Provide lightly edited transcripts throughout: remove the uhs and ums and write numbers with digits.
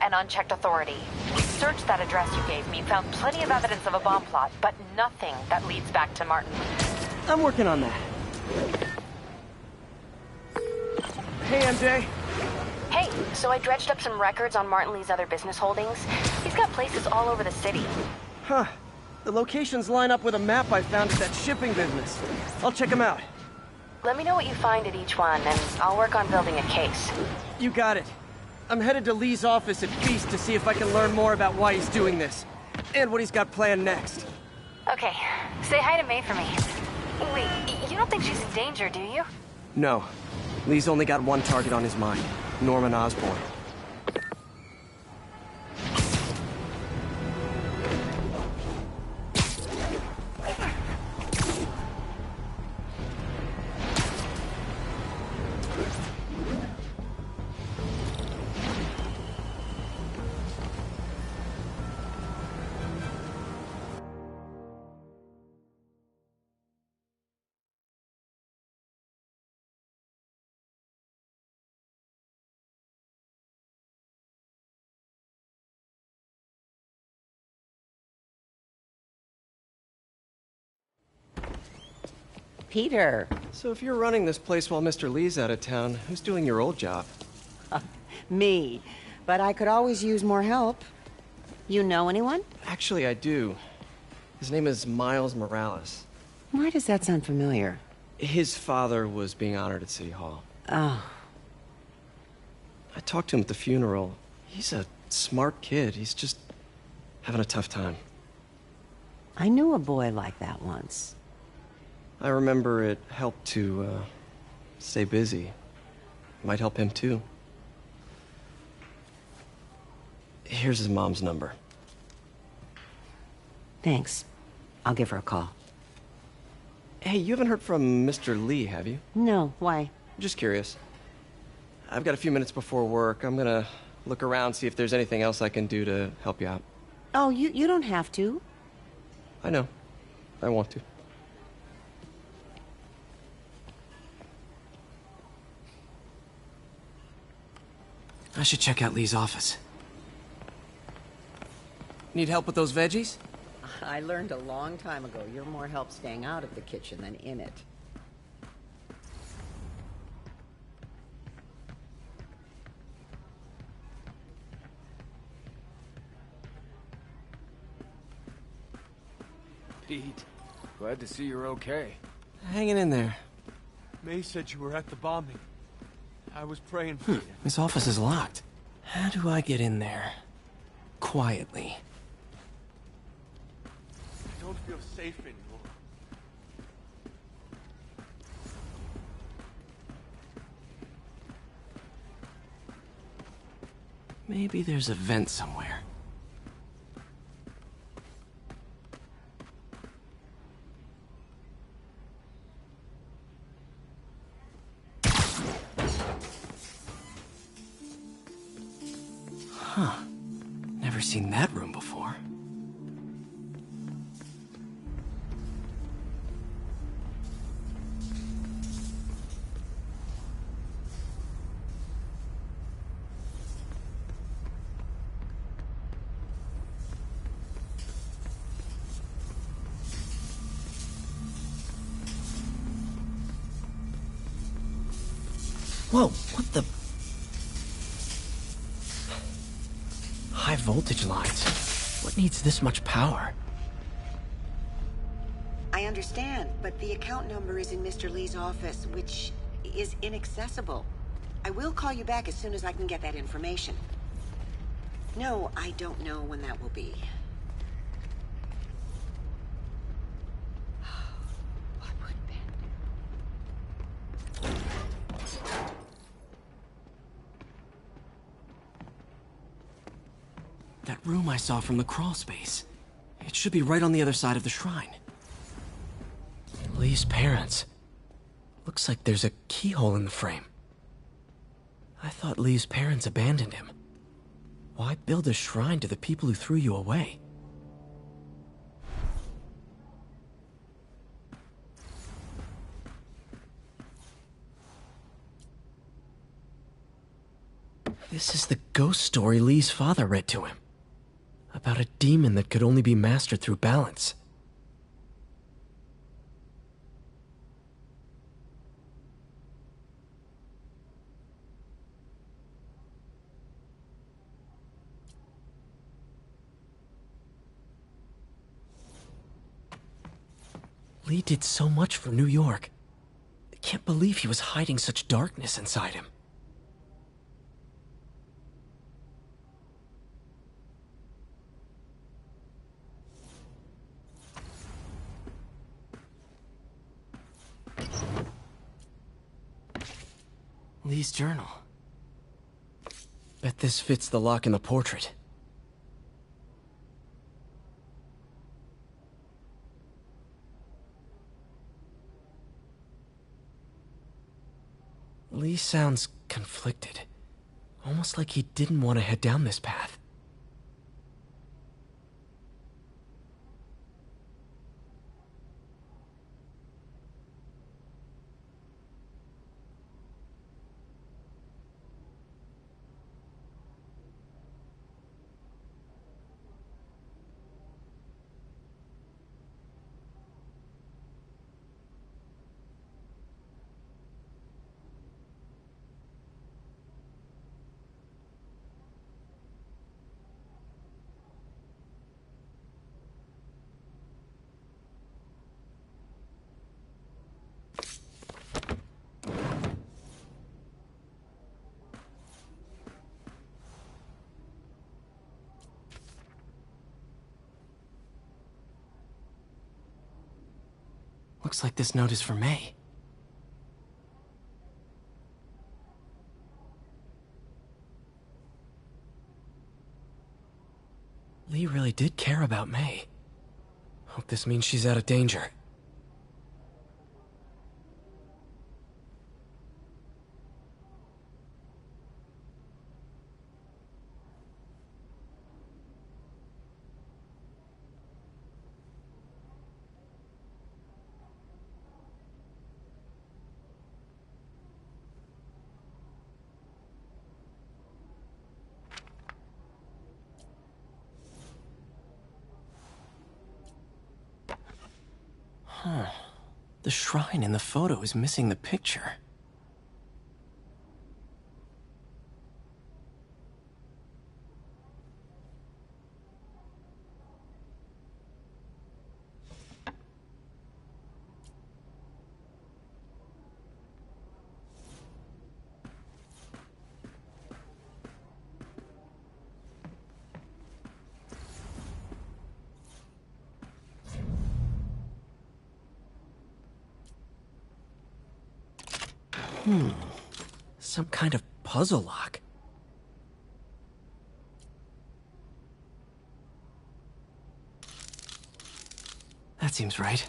and unchecked authority. We searched that address you gave me, found plenty of evidence of a bomb plot, but nothing that leads back to Martin. I'm working on that. Hey, MJ. Hey, so I dredged up some records on Martin Li's other business holdings. He's got places all over the city. Huh. The locations line up with a map I found at that shipping business. I'll check them out. Let me know what you find at each one, and I'll work on building a case. You got it. I'm headed to Li's office at Feast to see if I can learn more about why he's doing this. And what he's got planned next. Okay. Say hi to May for me. Wait, you don't think she's in danger, do you? No. Li's only got one target on his mind. Norman Osborn. Peter. So if you're running this place while Mr. Li's out of town, who's doing your old job? Me. But I could always use more help. You know anyone? Actually, I do. His name is Miles Morales. Why does that sound familiar? His father was being honored at City Hall. Oh. I talked to him at the funeral. He's a smart kid. He's just having a tough time. I knew a boy like that once. I remember it helped to, stay busy. Might help him, too. Here's his mom's number. Thanks. I'll give her a call. Hey, you haven't heard from Mr. Li, have you? No, why? Just curious. I've got a few minutes before work. I'm gonna look around, see if there's anything else I can do to help you out. Oh, you don't have to. I know. I want to. I should check out Li's office. Need help with those veggies? I learned a long time ago you're more help staying out of the kitchen than in it. Pete, glad to see you're okay. Hanging in there. May said you were at the bombing. I was praying for you. This office is locked. How do I get in there? Quietly. I don't feel safe anymore. Maybe there's a vent somewhere. Huh. Never seen that room before. Whoa, what the... High voltage lines. What needs this much power? I understand, but the account number is in Mr. Li's office, which is inaccessible. I will call you back as soon as I can get that information. No, I don't know when that will be. What would Ben... That room I saw from the crawl space. It should be right on the other side of the shrine. Li's parents. Looks like there's a keyhole in the frame. I thought Li's parents abandoned him. Why build a shrine to the people who threw you away? This is the ghost story Lee's father read to him. About a demon that could only be mastered through balance. Lee did so much for New York. I can't believe he was hiding such darkness inside him. Lee's journal. Bet this fits the lock in the portrait. Lee sounds conflicted. Almost like he didn't want to head down this path. Looks like this note is for May. Lee really did care about May. Hope this means she's out of danger. Huh. The shrine in the photo is missing the picture. Some kind of puzzle lock. That seems right.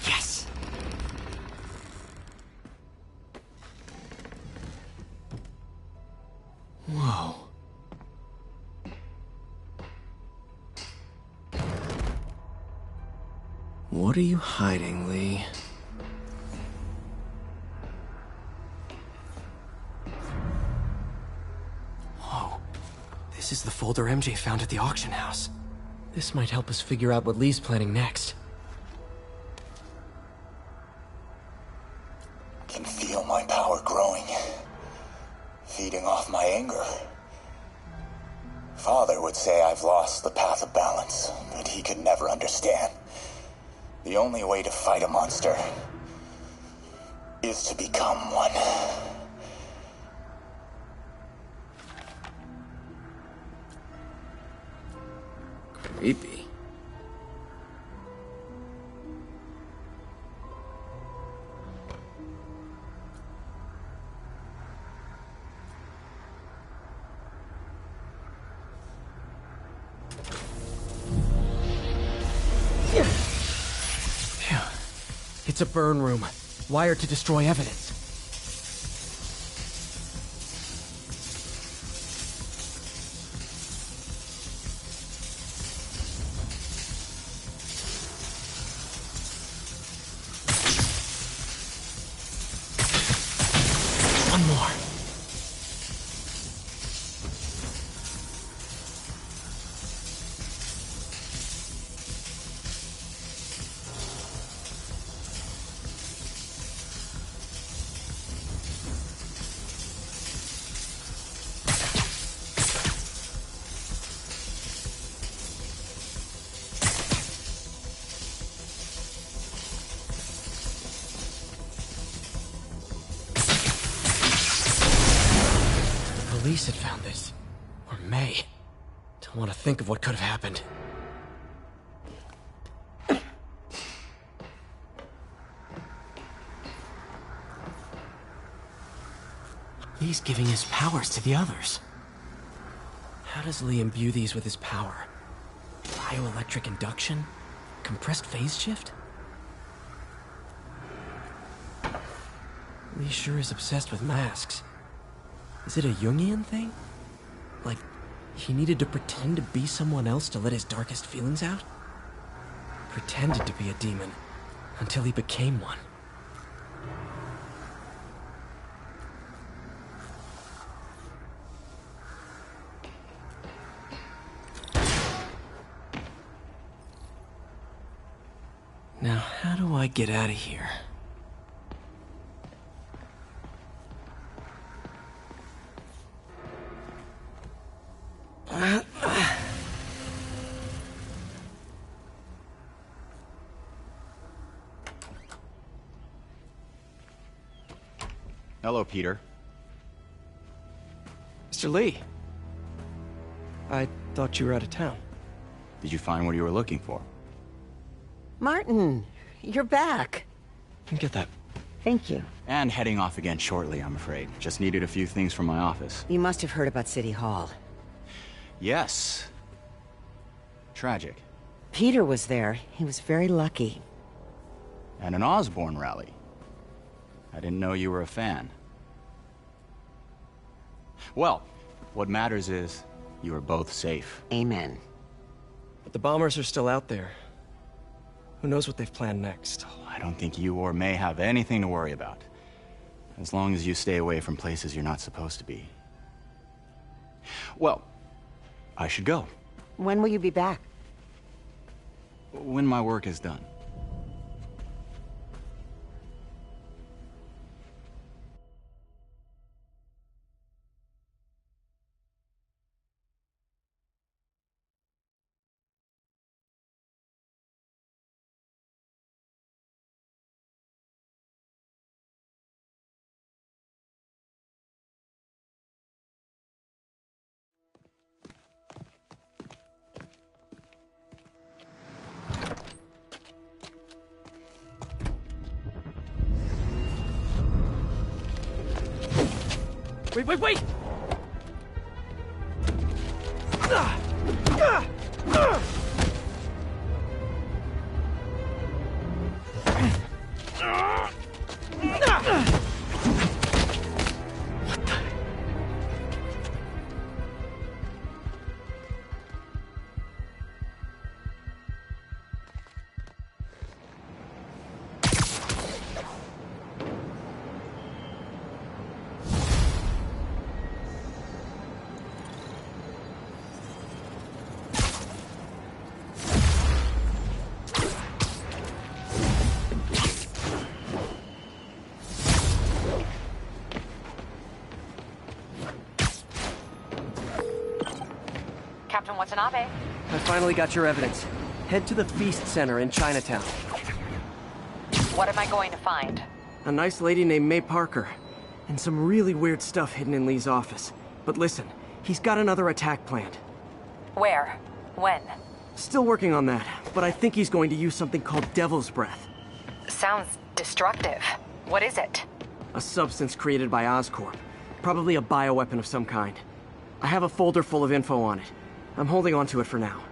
Yes! Whoa. What are you hiding, Lee? Whoa. This is the folder MJ found at the auction house. This might help us figure out what Lee's planning next. Can feel my power growing, feeding feeding off my anger. Father would say I've lost the path of balance, but he could never understand. The only way to fight a monster is to become one. Creepy. Phew. It's a burn room, wired to destroy evidence. One more. Police had found this. Or May. Don't want to think of what could have happened. Lee's giving his powers to the others. How does Lee imbue these with his power? Bioelectric induction? Compressed phase shift? Lee sure is obsessed with masks. Is it a Jungian thing? Like, he needed to pretend to be someone else to let his darkest feelings out? Pretended to be a demon, until he became one. Now, how do I get out of here? Hello, Peter. Mr. Lee. I thought you were out of town. Did you find what you were looking for? Martin, you're back. Get that. Thank you. And heading off again shortly, I'm afraid. Just needed a few things from my office. You must have heard about City Hall. Yes. Tragic. Peter was there. He was very lucky. And an Osborn rally. I didn't know you were a fan. Well, what matters is you are both safe. Amen. But the bombers are still out there. Who knows what they've planned next? I don't think you or May have anything to worry about. As long as you stay away from places you're not supposed to be. Well, I should go. When will you be back? When my work is done. Wait! Captain Watanabe. I finally got your evidence. Head to the Feast Center in Chinatown. What am I going to find? A nice lady named May Parker. And some really weird stuff hidden in Lee's office. But listen, he's got another attack planned. Where? When? Still working on that, but I think he's going to use something called Devil's Breath. Sounds destructive. What is it? A substance created by Oscorp. Probably a bioweapon of some kind. I have a folder full of info on it. I'm holding on to it for now.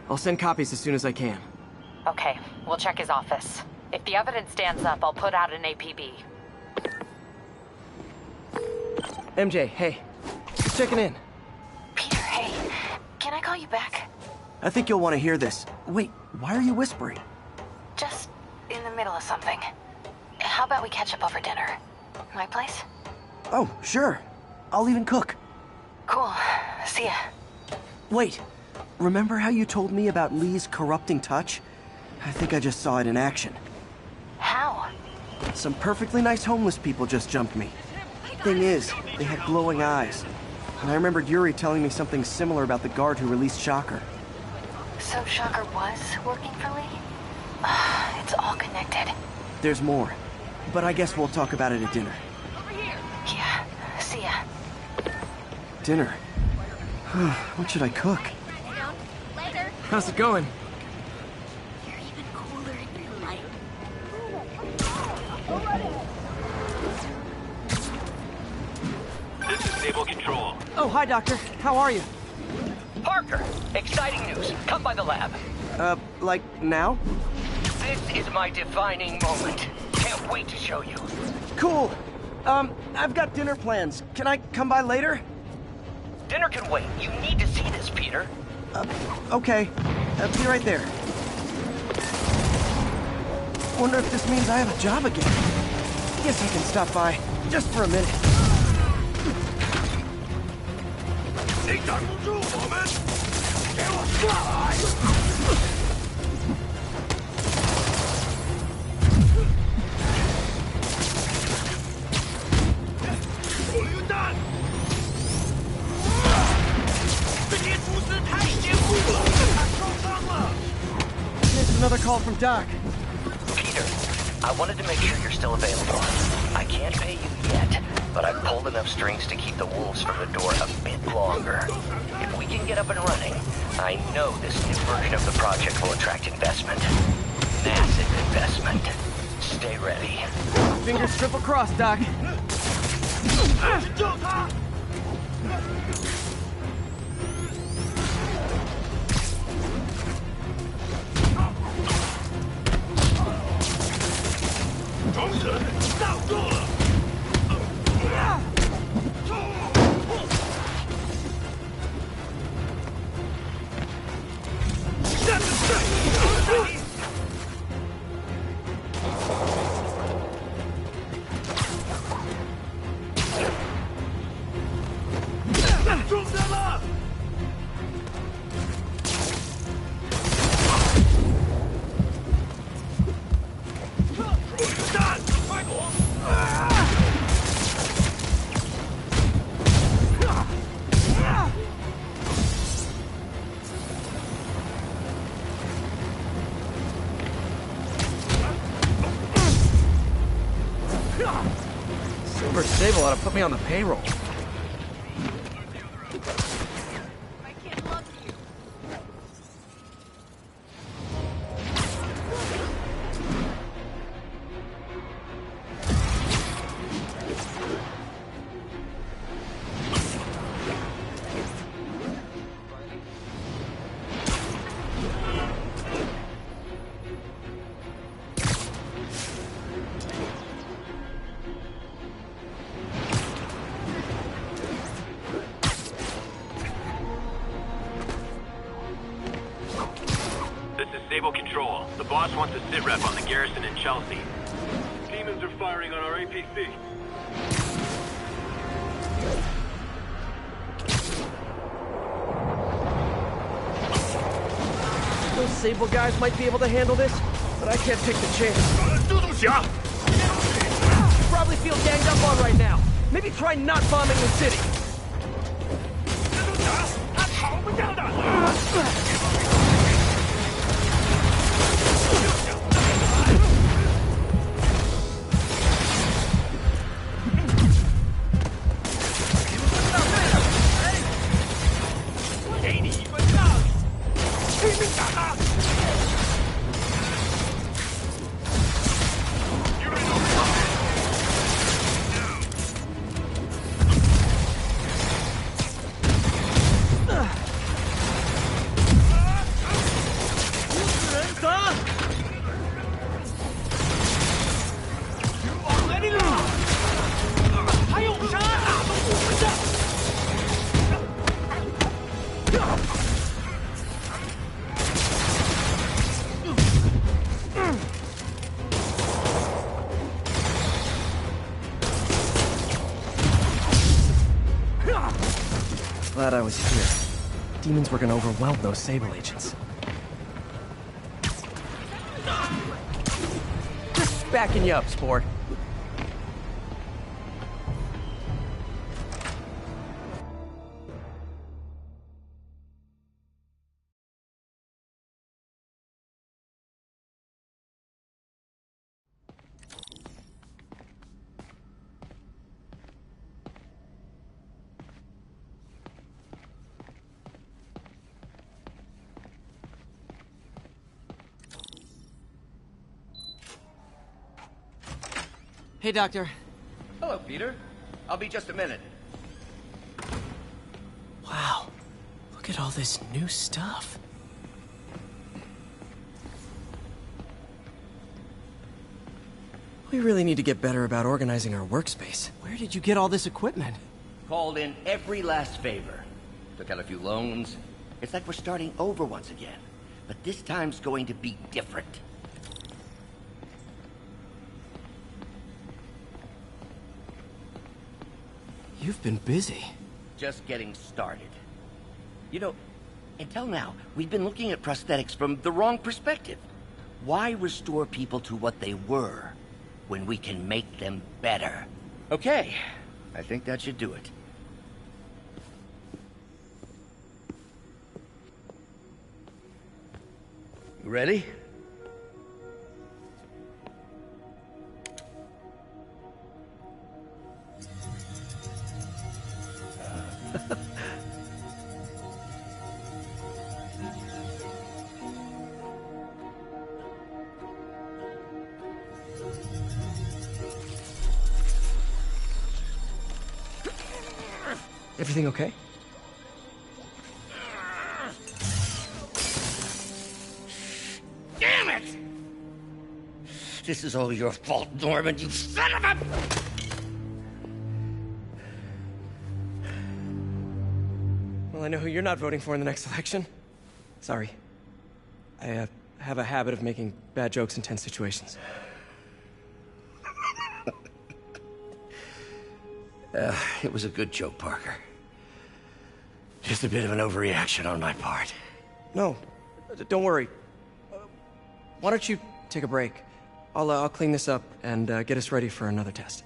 I'll send copies as soon as I can. Okay, we'll check his office. If the evidence stands up, I'll put out an APB. MJ, hey. Just checking in. Peter, hey. Can I call you back? I think you'll want to hear this. Wait, why are you whispering? Just in the middle of something. How about we catch up over dinner? My place? Oh, sure. I'll even cook. Cool. See ya. Wait. Remember how you told me about Lee's corrupting touch? I think I just saw it in action. How? Some perfectly nice homeless people just jumped me. Thing is, they had glowing eyes. And I remembered Yuri telling me something similar about the guard who released Shocker. So Shocker was working for Lee? It's all connected. There's more. But I guess we'll talk about it at dinner. Yeah. See ya. Dinner? What should I cook? How's it going? You're even cooler in real life. This is Stable Control. Oh, hi, Doctor. How are you? Parker, exciting news. Come by the lab. Like now? This is my defining moment. Can't wait to show you. Cool. I've got dinner plans. Can I come by later? Dinner can wait. You need to see this, Peter. Okay. Be right there. Wonder if this means I have a job again. Guess I can stop by, just for a minute. Here's another call from Doc. Peter, I wanted to make sure you're still available. I can't pay you yet, but I've pulled enough strings to keep the wolves from the door a bit longer. If we can get up and running, I know this new version of the project will attract investment. Massive investment. Stay ready. Fingers triple crossed, Doc. Silver Sable ought to put me on the payroll. Stable Control. The boss wants a sit rep on the garrison in Chelsea. Demons are firing on our APC. Those Sable guys might be able to handle this, but I can't take the chance. You probably feel ganged up on right now. Maybe try not bombing the city. Glad I was here. Demons were gonna overwhelm those Sable agents. Just backing you up, sport. Hey, Doctor. Hello, Peter. I'll be just a minute. Wow. Look at all this new stuff. We really need to get better about organizing our workspace. Where did you get all this equipment? Called in every last favor. Took out a few loans. It's like we're starting over once again. But this time's going to be different. You've been busy. Just getting started. You know, until now, we've been looking at prosthetics from the wrong perspective. Why restore people to what they were when we can make them better? Okay, I think that should do it. You ready? Everything okay? Damn it! This is all your fault, Norman, you son of a... Well, I know who you're not voting for in the next election. Sorry. I have a habit of making bad jokes in tense situations. It was a good joke, Parker. Just a bit of an overreaction on my part. No, don't worry. Why don't you take a break? I'll clean this up and get us ready for another test.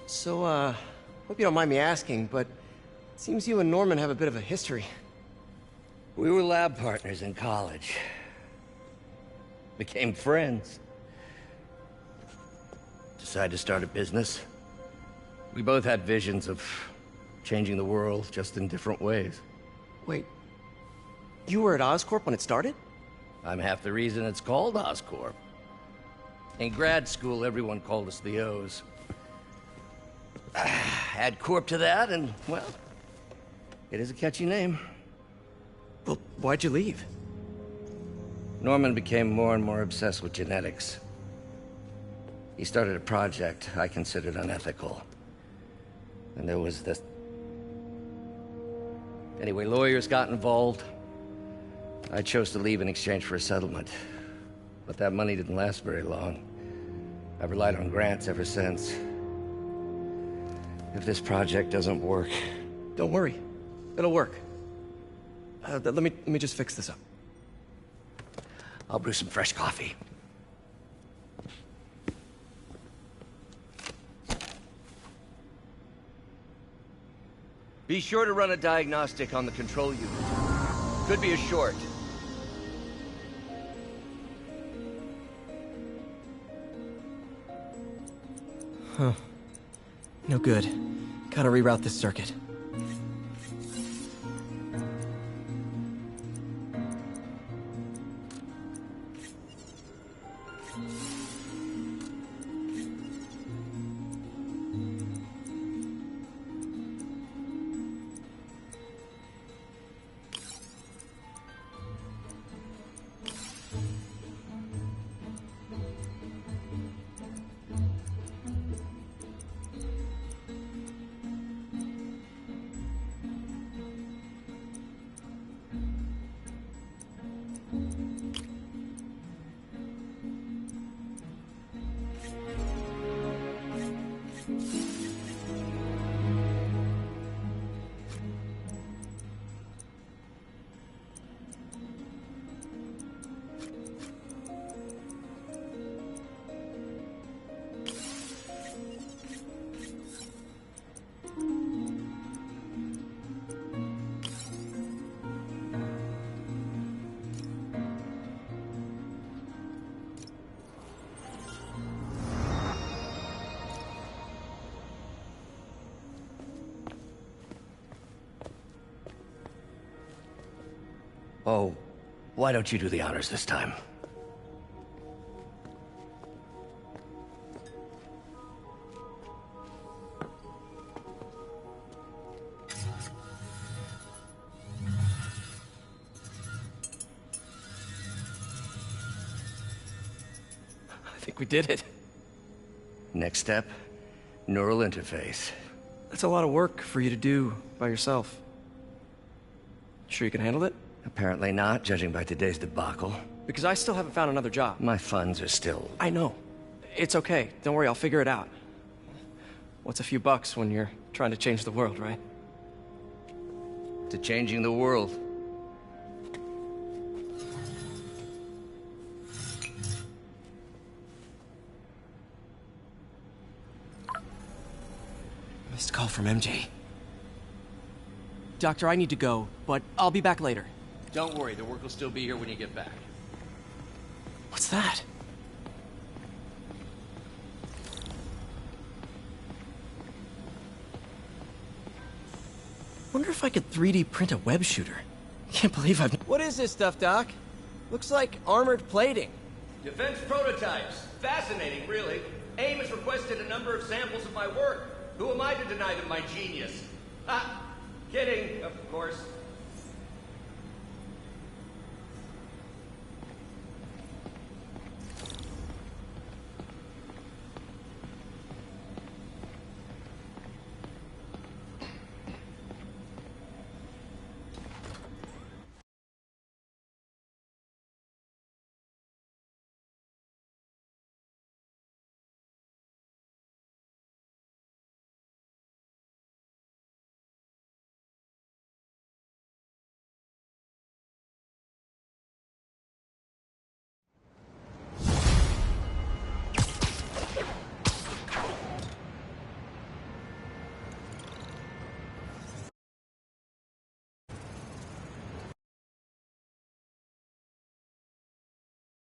So, hope you don't mind me asking, but it seems you and Norman have a bit of a history. We were lab partners in college. Became friends. Decided to start a business. We both had visions of changing the world, just in different ways. Wait, you were at Oscorp when it started? I'm half the reason it's called Oscorp. In grad school, everyone called us the O's. Add Corp to that, and, well, it is a catchy name. Well, why'd you leave? Norman became more and more obsessed with genetics. He started a project I considered unethical. And there was this... Anyway, lawyers got involved. I chose to leave in exchange for a settlement. But that money didn't last very long. I've relied on grants ever since. If this project doesn't work... Don't worry. It'll work. Let me just fix this up. I'll brew some fresh coffee. Be sure to run a diagnostic on the control unit. Could be a short. Huh. No good. Gotta reroute this circuit. Oh, why don't you do the honors this time? I think we did it. Next step, neural interface. That's a lot of work for you to do by yourself. Sure you can handle it? Apparently not, judging by today's debacle. Because I still haven't found another job. My funds are still... I know. It's okay. Don't worry, I'll figure it out. What's a few bucks when you're trying to change the world, right? To changing the world. Missed call from MJ. Doctor, I need to go, but I'll be back later. Don't worry, the work will still be here when you get back. What's that? Wonder if I could 3D print a web shooter. Can't believe I've... What is this stuff, Doc? Looks like armored plating. Defense prototypes. Fascinating, really. AIM has requested a number of samples of my work. Who am I to deny them my genius? Ah, kidding, of course.